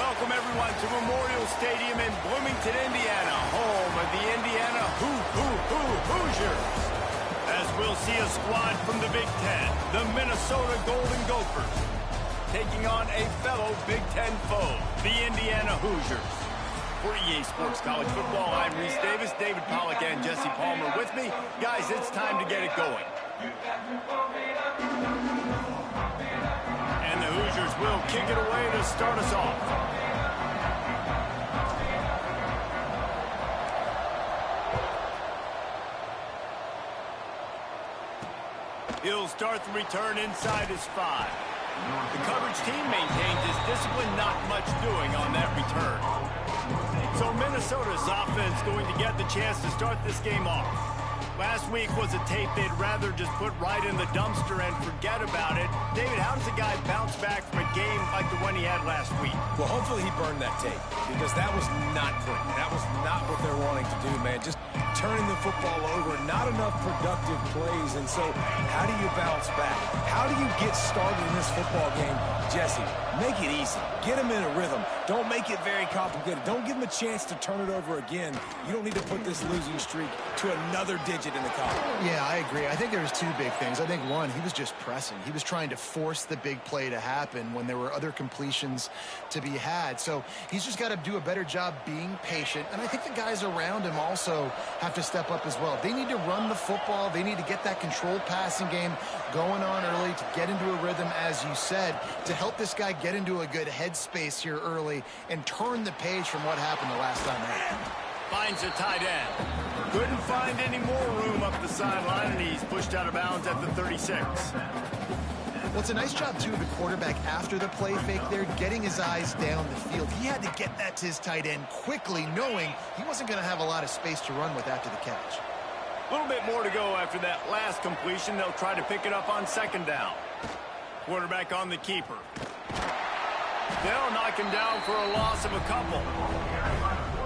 Welcome, everyone, to Memorial Stadium in Bloomington, Indiana, home of the Indiana Hoosiers. As we'll see a squad from the Big Ten, the Minnesota Golden Gophers, taking on a fellow Big Ten foe, the Indiana Hoosiers. For EA Sports College Football, I'm Reese Davis, David Pollack, and Jesse Palmer with me. Guys, it's time to get it going. And the Hoosiers will kick it away to start us off. He'll start the return inside his 5. The coverage team maintains his discipline, not much doing on that return. So Minnesota's offense going to get the chance to start this game off. Last week was a tape they'd rather just put right in the dumpster and forget about it. David, how does a guy bounce back from a game like the one he had last week? Well, hopefully he burned that tape, because that was not great. That was not what they're wanting to do, man. Just turning the football over, not enough productive plays. And so how do you bounce back? How do you get started in this football game? Jesse, make it easy. Get him in a rhythm. Don't make it very complicated. Don't give him a chance to turn it over again. You don't need to put this losing streak to another digit in the column. Yeah, I agree. I think there was two big things. I think, one, he was just pressing. He was trying to force the big play to happen when there were other completions to be had. So he's just got to do a better job being patient. And I think the guys around him also have to step up as well. They need to run the football. They need to get that controlled passing game going on early to get into a rhythm, as you said, to help this guy get into a good headspace here early and turn the page from what happened the last time out. Finds a tight end. Couldn't find any more room up the sideline, and he's pushed out of bounds at the 36. Well, it's a nice job, too, of the quarterback after the play fake there, getting his eyes down the field. He had to get that to his tight end quickly, knowing he wasn't going to have a lot of space to run with after the catch. A little bit more to go after that last completion. They'll try to pick it up on second down. Quarterback on the keeper. They'll knock him down for a loss of a couple.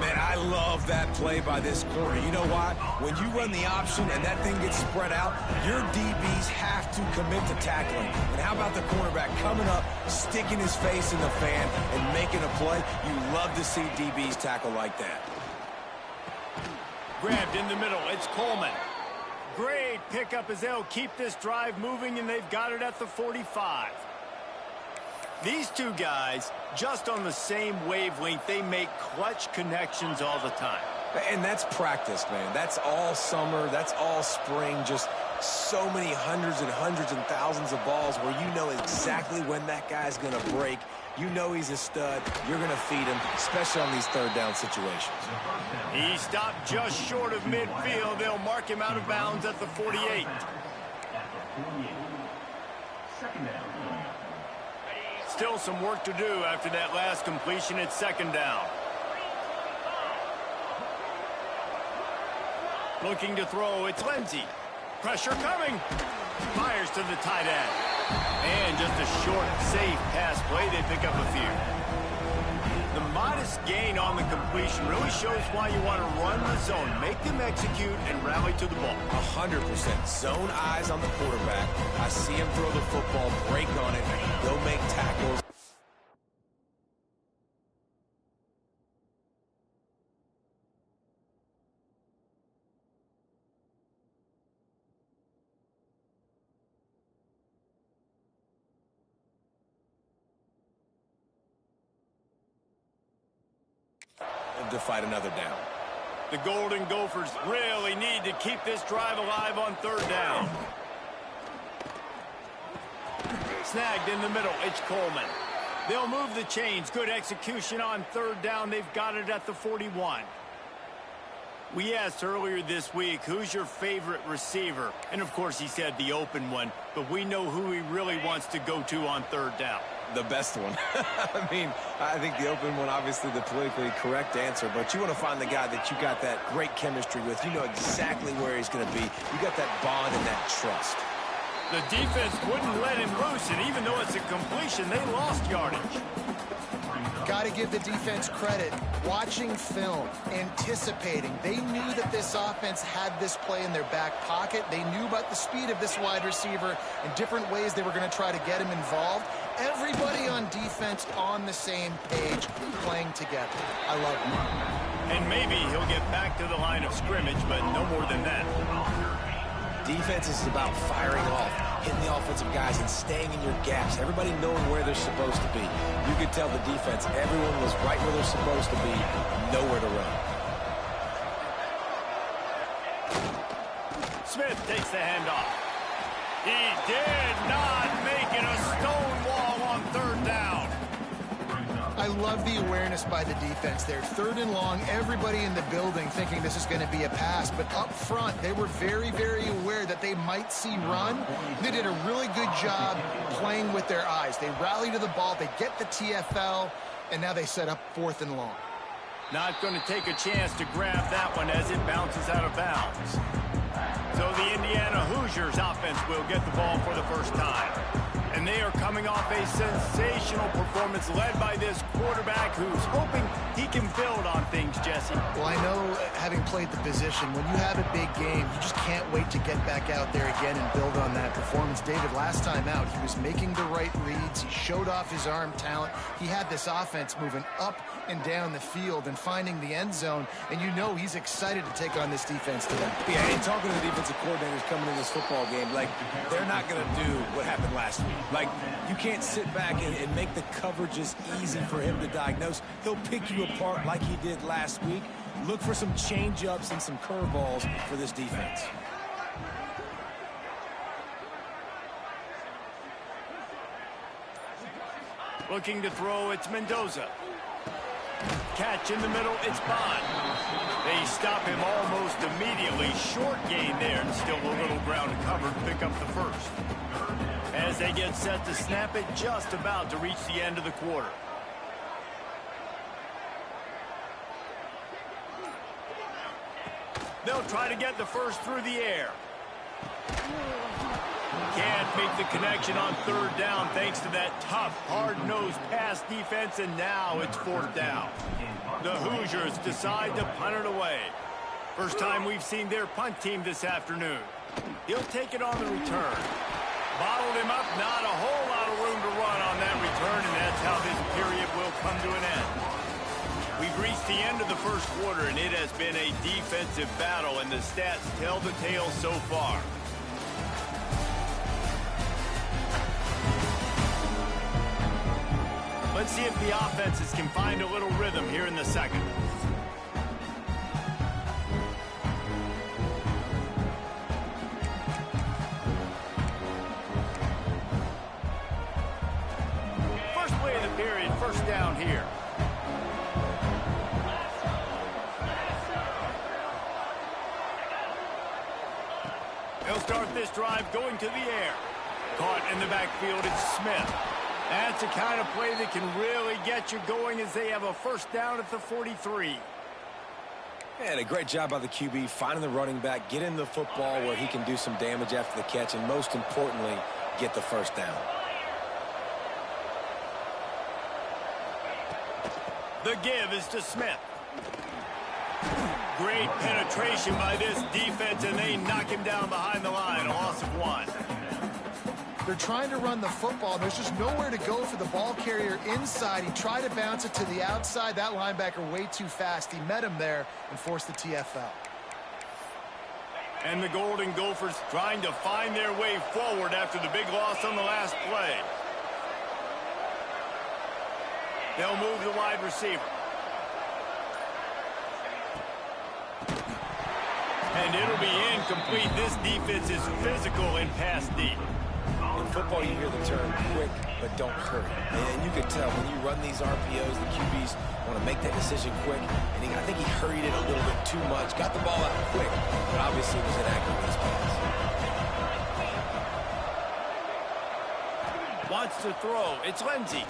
Man, I love that play by this corner. You know why? When you run the option and that thing gets spread out, your DBs have to commit to tackling. And how about the cornerback coming up, sticking his face in the fan, and making a play? You love to see DBs tackle like that. Grabbed in the middle. It's Coleman. Great pickup as they'll keep this drive moving, and they've got it at the 45. These two guys, just on the same wavelength, they make clutch connections all the time. And that's practice, man. That's all summer. That's all spring. Just so many hundreds and thousands of balls where you know exactly when that guy's going to break. You know he's a stud. You're going to feed him, especially on these third down situations. He stopped just short of midfield. They'll mark him out of bounds at the 48. Still some work to do after that last completion at second down. Looking to throw, it's Lindsey. Pressure coming. Fires to the tight end. And just a short, safe pass play. They pick up a few. The modest gain on the completion really shows why you want to run the zone. Make them execute and rally to the ball. 100%. Zone eyes on the quarterback. I see him throw the football, break on it, go make tackles. To fight another down. The Golden Gophers really need to keep this drive alive on third down. Snagged in the middle, it's Coleman. They'll move the chains. Good execution on third down. They've got it at the 41. We asked earlier this week, who's your favorite receiver? And of course he said the open one, but we know who he really wants to go to on third down. The best one. I mean, I think the open one, obviously the politically correct answer, but you want to find the guy that you got that great chemistry with. You know exactly where he's going to be. You got that bond and that trust. The defense wouldn't let him loose, and even though it's a completion, they lost yardage. Got to give the defense credit. Watching film, anticipating. They knew that this offense had this play in their back pocket. They knew about the speed of this wide receiver and different ways they were going to try to get him involved. Everybody on defense on the same page, playing together. I love it. And maybe he'll get back to the line of scrimmage, but no more than that. Defense is about firing off, hitting the offensive guys, and staying in your gaps. Everybody knowing where they're supposed to be. You could tell the defense, everyone was right where they're supposed to be, nowhere to run. Smith takes the handoff. He did not make it a stone wall on third down. I love the awareness by the defense there. Third and long, everybody in the building thinking this is going to be a pass. But up front, they were very, very aware that they might see run. They did a really good job playing with their eyes. They rally to the ball, they get the TFL, and now they set up fourth and long. Not going to take a chance to grab that one as it bounces out of bounds. So the Indiana Hoosiers offense will get the ball for the first time. And they are coming off a sensational performance led by this quarterback who's hoping he can build on things, Jesse. Well, I know, having played the position, when you have a big game, you just can't wait to get back out there again and build on that performance. David, last time out, he was making the right reads. He showed off his arm talent. He had this offense moving up and down the field and finding the end zone. And you know he's excited to take on this defense today. Yeah, and talking to the defensive coordinators coming in this football game, like, they're not going to do what happened last week. Like, you can't sit back and make the coverages easy for him to diagnose. He'll pick you apart like he did last week. Look for some change-ups and some curveballs for this defense. Looking to throw, it's Mendoza. Catch in the middle, it's Bond. They stop him almost immediately. Short gain there, and still a little ground to cover to pick up the first. As they get set to snap it, just about to reach the end of the quarter. They'll try to get the first through the air. Can't make the connection on third down thanks to that tough, hard-nosed pass defense, and now it's fourth down. The Hoosiers decide to punt it away. First time we've seen their punt team this afternoon. He'll take it on the return. Bottled him up, not a whole lot of room to run on that return, and that's how this period will come to an end. We've reached the end of the first quarter, and it has been a defensive battle, and the stats tell the tale so far. Let's see if the offenses can find a little rhythm here in the second. First play of the period, first down here. They'll start this drive going to the air. Caught in the backfield, it's Smith. That's the kind of play that can really get you going as they have a first down at the 43. And a great job by the QB, finding the running back, getting the football where he can do some damage after the catch, and most importantly, get the first down. The give is to Smith. Great penetration by this defense, and they knock him down behind the line, a loss of 1. They're trying to run the football. There's just nowhere to go for the ball carrier inside. He tried to bounce it to the outside. That linebacker way too fast. He met him there and forced the TFL. And the Golden Gophers trying to find their way forward after the big loss on the last play. They'll move the wide receiver. And it'll be incomplete. This defense is physical and pass deep. In football, you hear the term quick, but don't hurry. And you can tell when you run these RPOs, the QBs want to make that decision quick. And I think he hurried it a little bit too much. Got the ball out quick, but obviously was inaccurate with his pass. Wants to throw. It's Lindsey.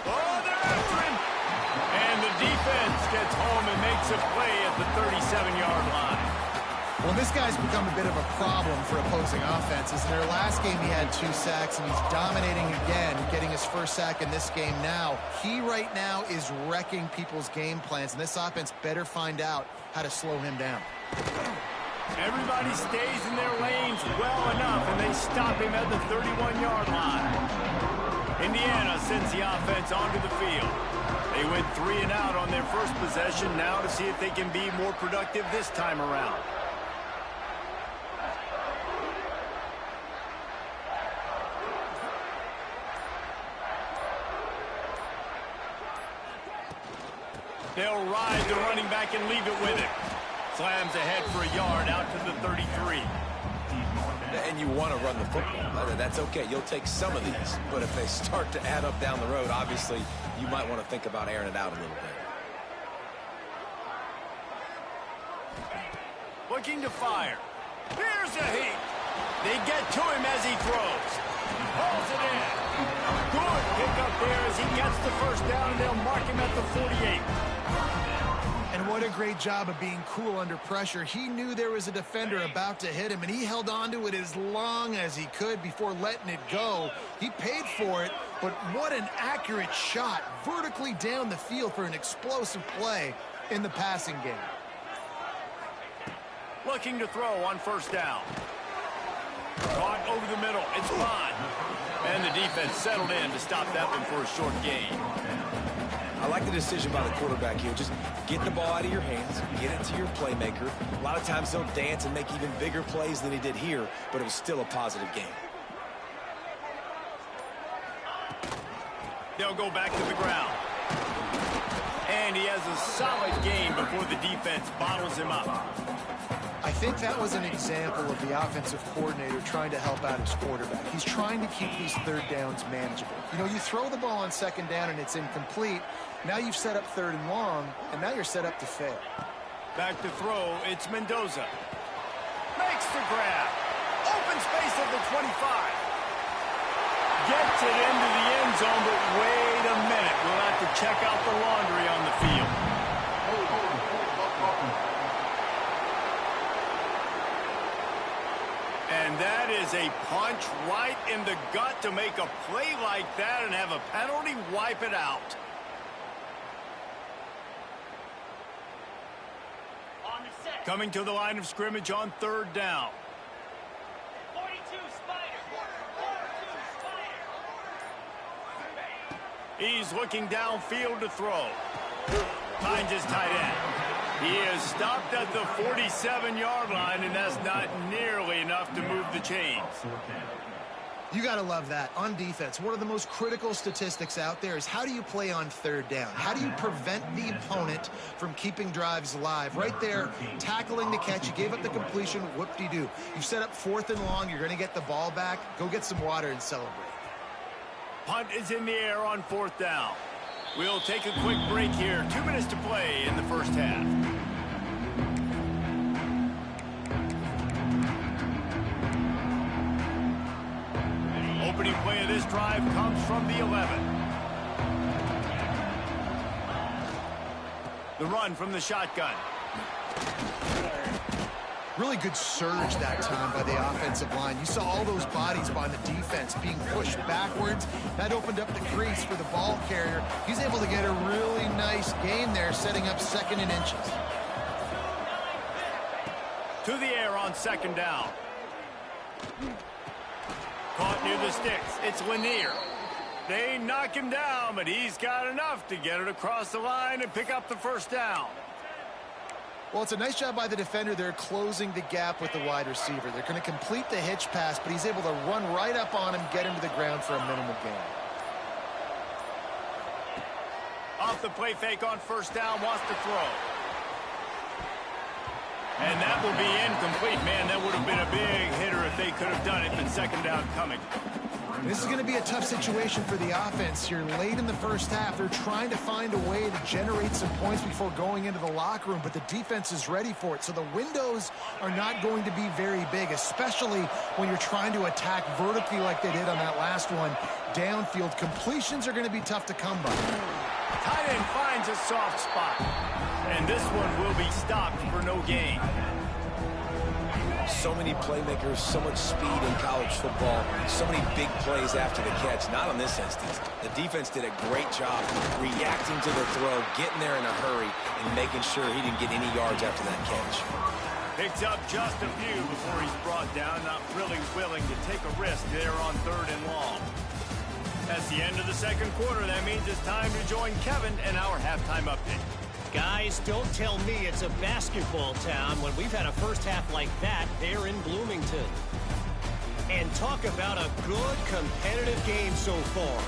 Oh, they're after him. And the defense gets home and makes a play at the 37-yard line. Well, this guy's become a bit of a problem for opposing offenses. In their last game, he had 2 sacks, and he's dominating again, getting his first sack in this game now. He right now is wrecking people's game plans, and this offense better find out how to slow him down. Everybody stays in their lanes well enough, and they stop him at the 31-yard line. Indiana sends the offense onto the field. They went 3 and out on their first possession, now to see if they can be more productive this time around. They'll ride the running back and leave it with him. Slams ahead for a yard out to the 33. And you want to run the football. That's okay. You'll take some of these. But if they start to add up down the road, obviously, you might want to think about airing it out a little bit. Looking to fire. Here's a heat. They get to him as he throws. Hauls it in. Good pick up there as he gets the first down, and they'll mark him at the 48. And what a great job of being cool under pressure. He knew there was a defender about to hit him, and he held on to it as long as he could before letting it go. He paid for it, but what an accurate shot vertically down the field for an explosive play in the passing game. Looking to throw on first down. Caught over the middle. It's fine. And the defense settled in to stop that one for a short gain. I like the decision by the quarterback here. Just get the ball out of your hands, get it to your playmaker. A lot of times he'll dance and make even bigger plays than he did here, but it was still a positive game. They'll go back to the ground. And he has a solid gain before the defense bottles him up. I think that was an example of the offensive coordinator trying to help out his quarterback. He's trying to keep these third downs manageable. You know, you throw the ball on second down and it's incomplete. Now you've set up third and long, and now you're set up to fail. Back to throw, it's Mendoza. Makes the grab. Open space at the 25. Gets it into the end zone, but wait a minute. We'll have to check out the laundry on the field. And that is a punch right in the gut to make a play like that and have a penalty wipe it out. Coming to the line of scrimmage on third down. 42 Spider. 42 Spider. He's looking downfield to throw. Finds his tight end. He is stopped at the 47-yard line, and that's not nearly enough to move the chains. You got to love that. On defense, one of the most critical statistics out there is how do you play on third down? How do you prevent the opponent from keeping drives alive? Right there, tackling the catch. You gave up the completion. Whoop-de-doo. You set up fourth and long. You're going to get the ball back. Go get some water and celebrate. Punt is in the air on fourth down. We'll take a quick break here. 2 minutes to play in the first half. Opening play of this drive comes from the 11. The run from the shotgun. Really good surge that time by the offensive line. You saw all those bodies by the defense being pushed backwards. That opened up the crease for the ball carrier. He's able to get a really nice gain there, setting up second and inches. To the air on second down. Caught near the sticks. It's Lanier. They knock him down, but he's got enough to get it across the line and pick up the first down. Well, it's a nice job by the defender. They're closing the gap with the wide receiver. They're going to complete the hitch pass, but he's able to run right up on him, get him to the ground for a minimal gain. Off the play fake on first down, wants to throw. And that will be incomplete. Man, that would have been a big hitter if they could have done it, but second down coming. This is going to be a tough situation for the offense here. Late in the first half, they're trying to find a way to generate some points before going into the locker room, but the defense is ready for it. So the windows are not going to be very big, especially when you're trying to attack vertically like they did on that last one. Downfield completions are going to be tough to come by. Tight end finds a soft spot. And this one will be stopped for no gain. So many playmakers, so much speed in college football, so many big plays after the catch. Not on this instance. The defense did a great job reacting to the throw, getting there in a hurry, and making sure he didn't get any yards after that catch. Picks up just a few before he's brought down, not really willing to take a risk there on third and long. That's the end of the second quarter. That means it's time to join Kevin in our halftime update. Guys, don't tell me it's a basketball town when we've had a first half like that there in Bloomington. And talk about a good competitive game so far.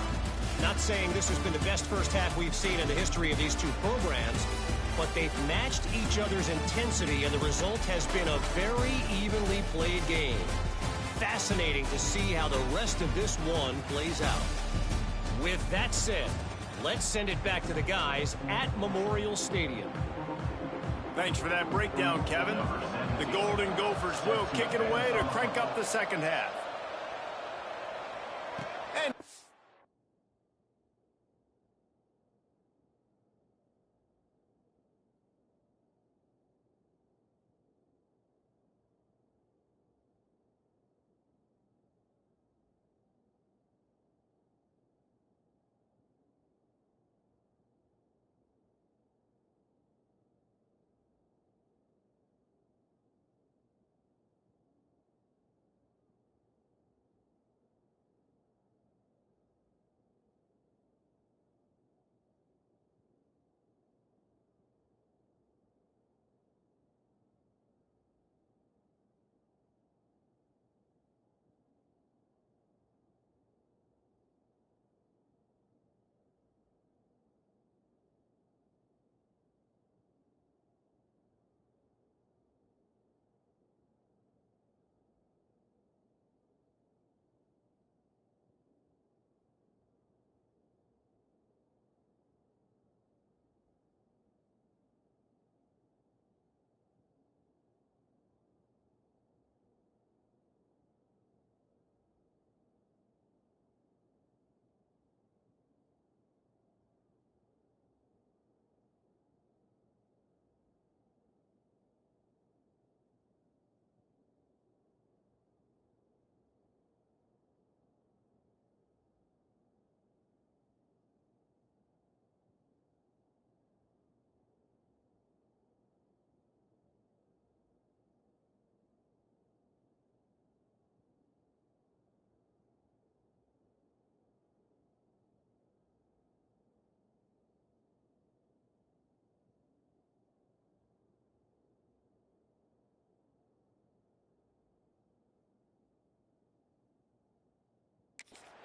Not saying this has been the best first half we've seen in the history of these two programs, but they've matched each other's intensity, and the result has been a very evenly played game. Fascinating to see how the rest of this one plays out. With that said, let's send it back to the guys at Memorial Stadium. Thanks for that breakdown, Kevin. The Golden Gophers will kick it away to crank up the second half. And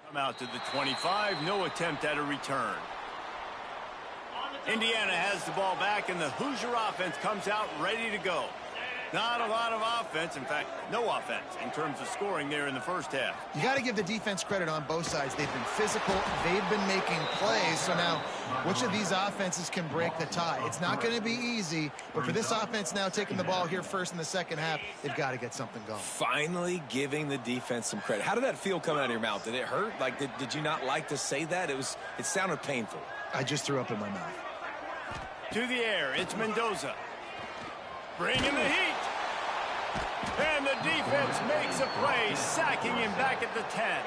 come out to the 25, no attempt at a return. Indiana has the ball back, and the Hoosier offense comes out ready to go. Not a lot of offense, in fact, no offense in terms of scoring there in the first half. You got to give the defense credit on both sides. They've been physical. They've been making plays. So now, which of these offenses can break the tie? It's not going to be easy, but for this offense now taking the ball here first in the second half, they've got to get something going. Finally giving the defense some credit. How did that feel coming out of your mouth? Did it hurt? Like, did you not like to say that? It sounded painful. I just threw up in my mouth. To the air, it's Mendoza. Bringing the heat. And the defense makes a play, sacking him back at the 10.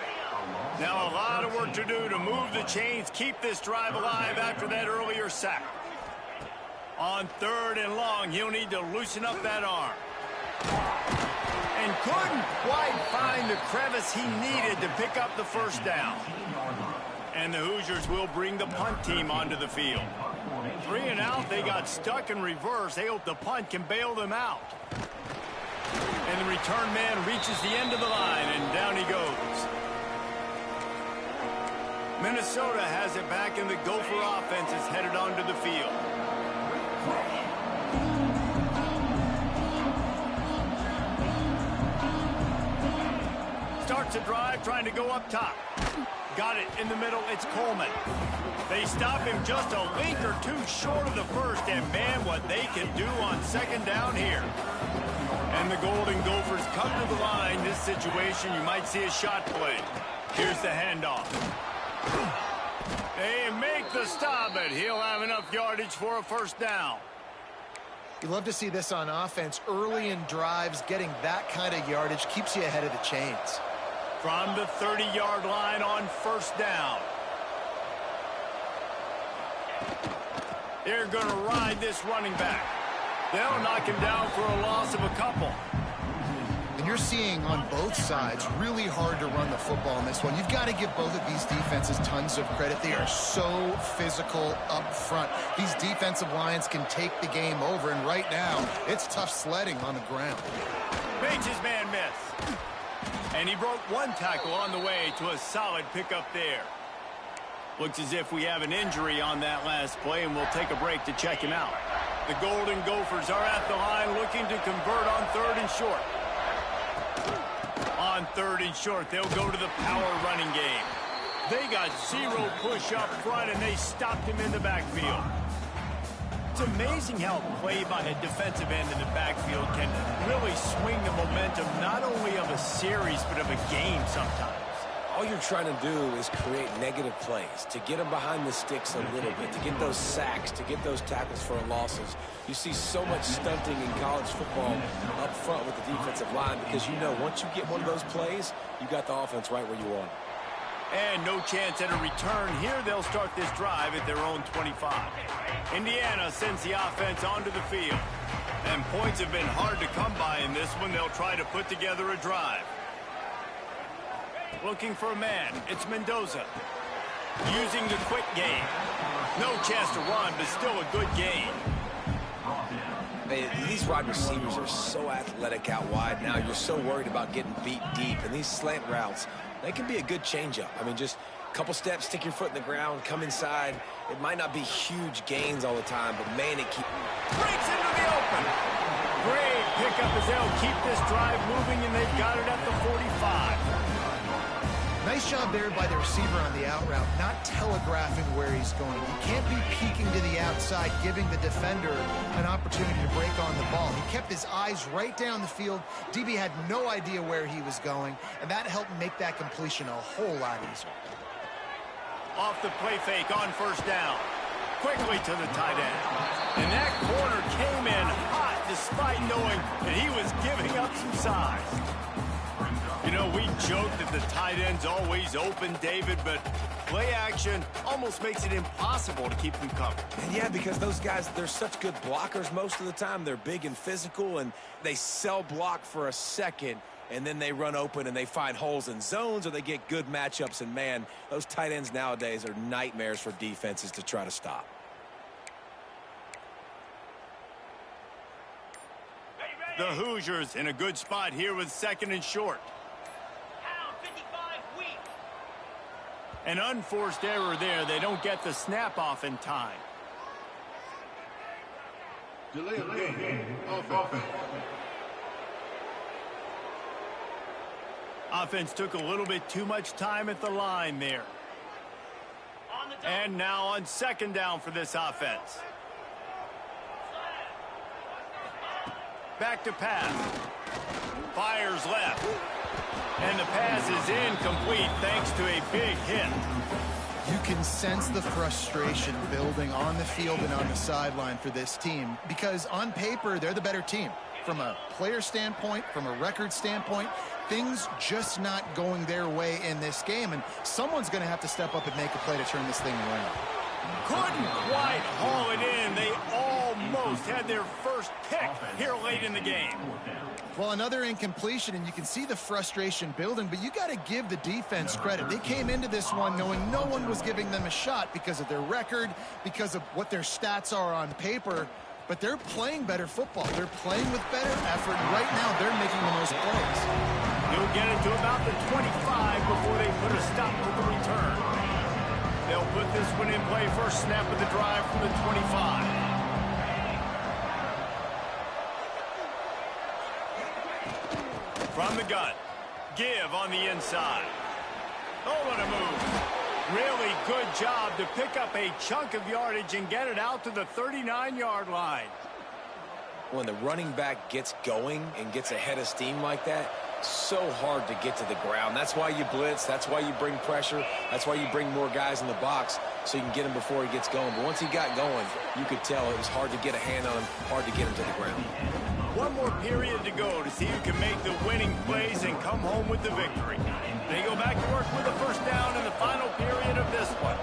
Now a lot of work to do to move the chains, keep this drive alive after that earlier sack. On third and long, he'll need to loosen up that arm. And couldn't quite find the crevice he needed to pick up the first down. And the Hoosiers will bring the punt team onto the field. 3 and out, they got stuck in reverse. They hope the punt can bail them out. And the return man reaches the end of the line, and down he goes. Minnesota has it back, and the Gopher offense is headed onto the field. Starts a drive, trying to go up top. Got it in the middle, it's Coleman. They stop him just a link or two short of the first, and man, what they can do on second down here. And the Golden Gophers come to the line. This situation, you might see a shot play. Here's the handoff. They make the stop, but he'll have enough yardage for a first down. You love to see this on offense. Early in drives, getting that kind of yardage keeps you ahead of the chains. From the 30-yard line on first down. They're going to ride this running back. They'll knock him down for a loss of a couple. And you're seeing on both sides really hard to run the football in this one. You've got to give both of these defenses tons of credit. They are so physical up front. These defensive lines can take the game over, and right now, it's tough sledding on the ground. Makes his man miss. And he broke one tackle on the way to a solid pickup there. Looks as if we have an injury on that last play, and we'll take a break to check him out. The Golden Gophers are at the line looking to convert on 3rd and short. On 3rd and short, they'll go to the power running game. They got 0 push up front, and they stopped him in the backfield. It's amazing how play by a defensive end in the backfield can really swing the momentum not only of a series, but of a game sometimes. All you're trying to do is create negative plays, to get them behind the sticks a little bit, to get those sacks, to get those tackles for losses. You see so much stunting in college football up front with the defensive line because you know once you get one of those plays, you got the offense right where you want it. And no chance at a return here. They'll start this drive at their own 25. Indiana sends the offense onto the field. And points have been hard to come by in this one. They'll try to put together a drive. Looking for a man. It's Mendoza. Using the quick game. No chance to run, but still a good game. These wide receivers are so athletic out wide now. You're so worried about getting beat deep. And these slant routes, they can be a good changeup. I mean, just a couple steps, stick your foot in the ground, come inside. It might not be huge gains all the time, but, man, it keeps... Breaks into the open. Great pickup as they'll keep this drive moving, and they've got it at the 45. Nice job there by the receiver on the out route, not telegraphing where he's going. He can't be peeking to the outside, giving the defender an opportunity to break on the ball. He kept his eyes right down the field. DB had no idea where he was going, and that helped make that completion a whole lot easier. Off the play fake on 1st down. Quickly to the tight end. And that corner came in hot despite knowing that he was giving up some size. You know, we joke that the tight end's always open, David, but play action almost makes it impossible to keep them covered. And yeah, because those guys, they're such good blockers most of the time. They're big and physical, and they cell block for a second, and then they run open and they find holes in zones, or they get good matchups. And, man, those tight ends nowadays are nightmares for defenses to try to stop. The Hoosiers in a good spot here with 2nd and short. An unforced error there. They don't get the snap off in time. Delay of game. Offense. Offense took a little bit too much time at the line there. And now on 2nd down for this offense. Back to pass. Fires left. And the pass is incomplete thanks to a big hit. You can sense the frustration building on the field and on the sideline for this team because on paper, they're the better team. From a player standpoint, from a record standpoint, things just not going their way in this game. And someone's going to have to step up and make a play to turn this thing around. Couldn't quite haul it in. They almost had their first pick here late in the game. Well, another incompletion, and you can see the frustration building, but you got to give the defense credit. They came into this one knowing no one was giving them a shot because of their record, because of what their stats are on paper, but they're playing better football. They're playing with better effort, and right now they're making the most plays. He'll get it to about the 25 before they put a stop to the return. They'll put this one in play first snap of the drive from the 25. From the gun. Give on the inside. Oh, what a move. Really good job to pick up a chunk of yardage and get it out to the 39-yard line. When the running back gets going and gets ahead of steam like that, so hard to get to the ground. That's why you blitz. That's why you bring pressure. That's why you bring more guys in the box so you can get him before he gets going. But once he got going, you could tell it was hard to get a hand on him, hard to get him to the ground. One more period to go to see who can make the winning plays and come home with the victory. They go back to work with the first down in the final period of this one.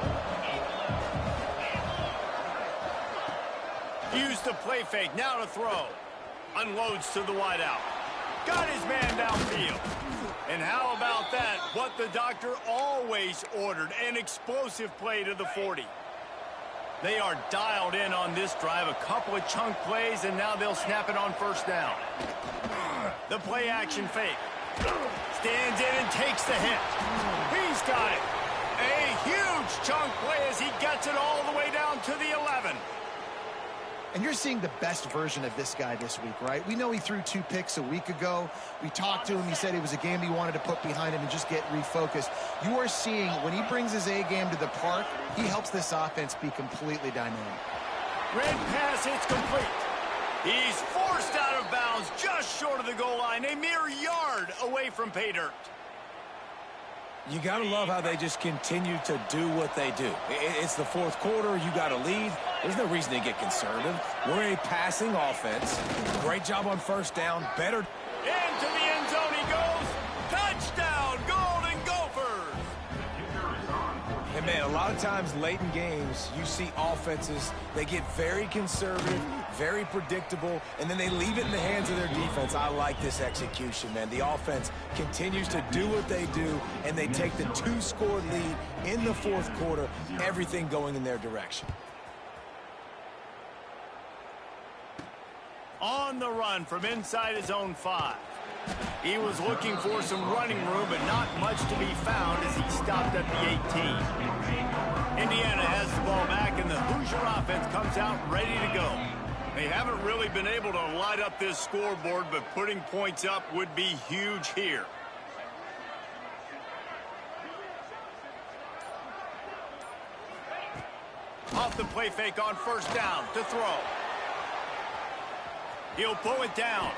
Use the play fake, now to throw. Unloads to the wideout. Got his man downfield. And how about that? What the doctor always ordered, an explosive play to the 40. They are dialed in on this drive, a couple of chunk plays, and now they'll snap it on first down. The play action fake. Stands in and takes the hit. He's got it. A huge chunk play as he gets it all the way down to the 11. And you're seeing the best version of this guy this week, right? We know he threw 2 picks a week ago. We talked to him. He said it was a game he wanted to put behind him and just get refocused. You are seeing when he brings his A game to the park, he helps this offense be completely dynamic. Red pass, it's complete. He's forced out of bounds just short of the goal line, a mere yard away from pay dirt. You got to love how they just continue to do what they do. It's the fourth quarter. You got to lead. There's no reason to get conservative. We're a passing offense. Great job on first down. Better. Into the end zone he goes. Touchdown, Golden Gophers. And, man, a lot of times late in games, you see offenses, they get very conservative, very predictable, and then they leave it in the hands of their defense. I like this execution, man. The offense continues to do what they do, and they take the 2-score lead in the fourth quarter, everything going in their direction. On the run from inside his own 5. He was looking for some running room, but not much to be found as he stopped at the 18. Indiana has the ball back, and the Hoosier offense comes out ready to go. They haven't really been able to light up this scoreboard, but putting points up would be huge here. Off the play fake on first down to throw. He'll pull it down.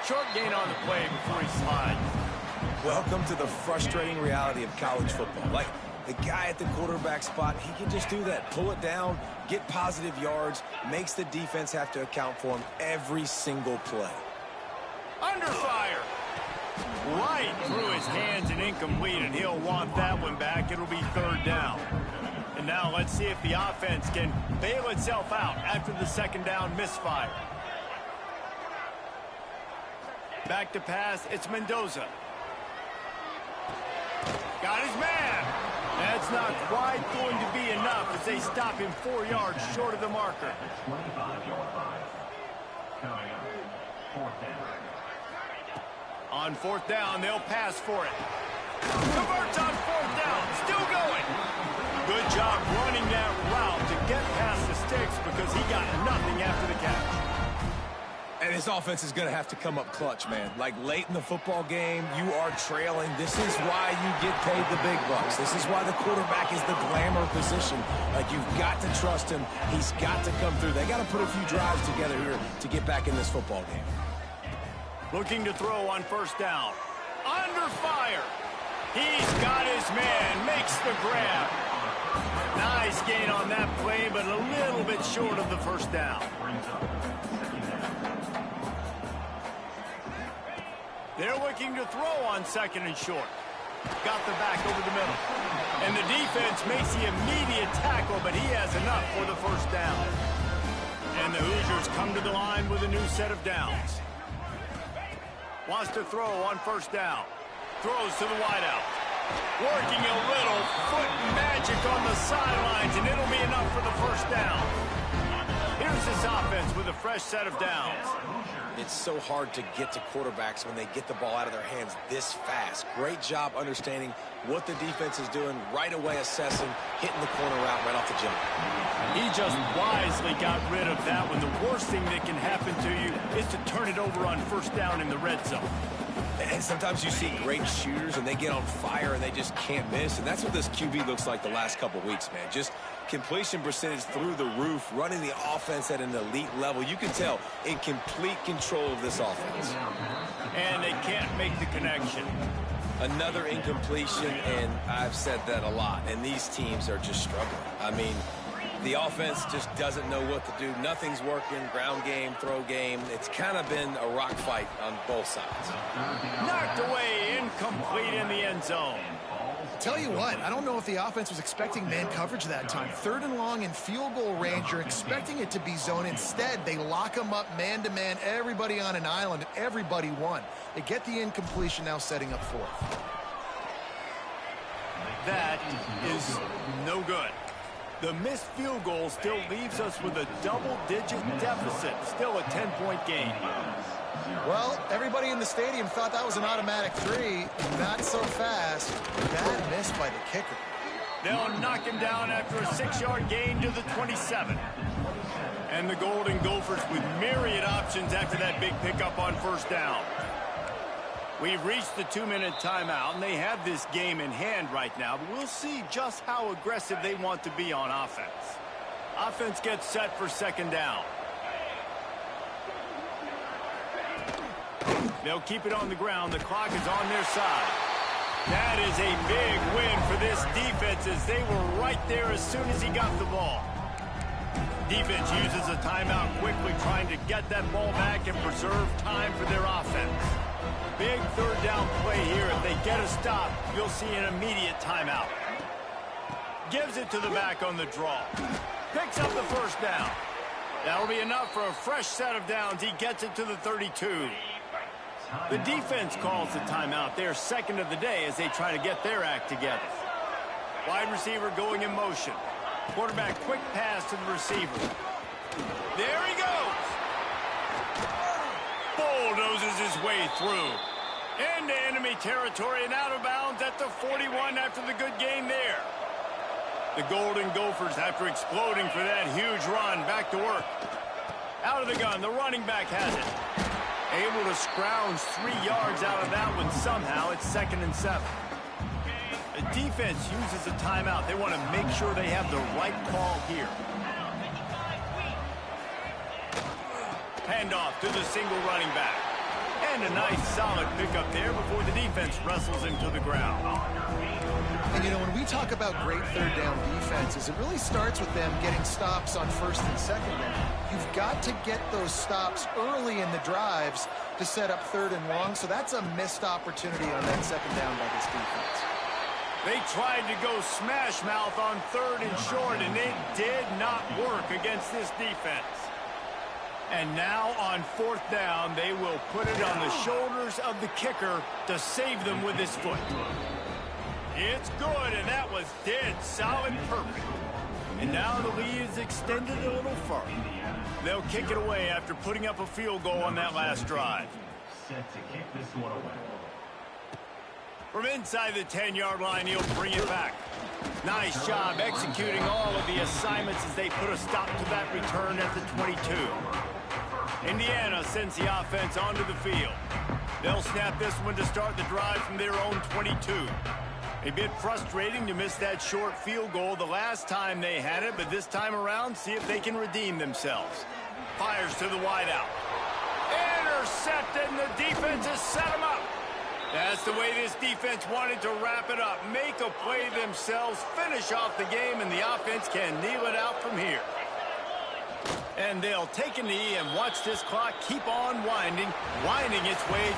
Short gain on the play before he slides. Welcome to the frustrating reality of college football. Like, the guy at the quarterback spot, he can just do that. Pull it down, get positive yards, makes the defense have to account for him every single play. Under fire. Right through his hands and incomplete, and he'll want that one back. It'll be third down. And now let's see if the offense can bail itself out after the second down misfire. Back to pass, it's Mendoza. Got his man. That's not quite going to be enough as they stop him 4 yards short of the marker. 25-yard line. Coming up, fourth down. On fourth down, they'll pass for it. Converts on fourth down, still going. Good job running that route to get past the sticks because he got nothing after the catch. And this offense is going to have to come up clutch, man. Like, late in the football game, you are trailing. This is why you get paid the big bucks. This is why the quarterback is the glamour position. Like, you've got to trust him. He's got to come through. They got to put a few drives together here to get back in this football game. Looking to throw on first down. Under fire. He's got his man. Makes the grab. Nice gain on that play, but a little bit short of the first down. They're looking to throw on second and short. Got the back over the middle. And the defense makes the immediate tackle, but he has enough for the first down. And the Hoosiers come to the line with a new set of downs. Wants to throw on first down. Throws to the wideout. Working a little foot magic on the sidelines, and it'll be enough for the first down. Here's this offense with a fresh set of downs. It's so hard to get to quarterbacks when they get the ball out of their hands this fast. Great job understanding what the defense is doing, right away assessing, hitting the corner route right off the jump. He just wisely got rid of that one. The worst thing that can happen to you is to turn it over on first down in the red zone. And sometimes you see great shooters and they get on fire and they just can't miss. And that's what this QB looks like the last couple weeks, man. Just completion percentage through the roof, running the offense at an elite level. You can tell in complete control of this offense. And they can't make the connection. Another incompletion, and I've said that a lot. And these teams are just struggling. I mean, the offense just doesn't know what to do. Nothing's working. Ground game, throw game. It's kind of been a rock fight on both sides. Knocked away, incomplete in the end zone. Tell you what, I don't know if the offense was expecting man coverage that time. 3rd and long in field goal range, you're expecting it to be zone. Instead, they lock them up man-to-man, everybody on an island, and everybody won. They get the incompletion, now setting up 4th. That is no good. The missed field goal still leaves us with a double-digit deficit, still a 10-point game. Well, everybody in the stadium thought that was an automatic 3. Not so fast. Bad miss by the kicker. They'll knock him down after a 6-yard gain to the 27. And the Golden Gophers with myriad options after that big pickup on 1st down. We've reached the 2-minute timeout, and they have this game in hand right now, but we'll see just how aggressive they want to be on offense. Offense gets set for 2nd down. They'll keep it on the ground. The clock is on their side. That is a big win for this defense as they were right there as soon as he got the ball. Defense uses a timeout quickly, trying to get that ball back and preserve time for their offense. Big 3rd down play here. If they get a stop, you'll see an immediate timeout. Gives it to the back on the draw. Picks up the 1st down. That'll be enough for a fresh set of downs. He gets it to the 32. The defense calls the timeout. They're 2nd of the day as they try to get their act together. Wide receiver going in motion. Quarterback quick pass to the receiver. There he goes. Bulldozes his way through. Into enemy territory and out of bounds at the 41 after the good gain there. The Golden Gophers, after exploding for that huge run, back to work. Out of the gun, the running back has it. Able to scrounge 3 yards out of that one somehow. It's 2nd and 7. The defense uses a timeout. They want to make sure they have the right call here. Handoff to the single running back. And a nice solid pickup there before the defense wrestles him to the ground. And, you know, when we talk about great 3rd down defenses, it really starts with them getting stops on 1st and 2nd down. You've got to get those stops early in the drives to set up 3rd and long, so that's a missed opportunity on that 2nd down by this defense. They tried to go smash mouth on 3rd and short, and it did not work against this defense. And now on 4th down, they will put it on the shoulders of the kicker to save them with his foot. It's good, and that was dead solid perfect. And now the lead is extended a little further. They'll kick it away after putting up a field goal on that last drive. Set to kick this one away. From inside the 10-yard line, he'll bring it back. Nice job executing all of the assignments as they put a stop to that return at the 22. Indiana sends the offense onto the field. They'll snap this one to start the drive from their own 22. A bit frustrating to miss that short field goal the last time they had it, but this time around, see if they can redeem themselves. Fires to the wideout. Intercepted, and the defense has set him up. That's the way this defense wanted to wrap it up. Make a play themselves, finish off the game, and the offense can kneel it out from here. And they'll take a knee and watch this clock keep on winding its way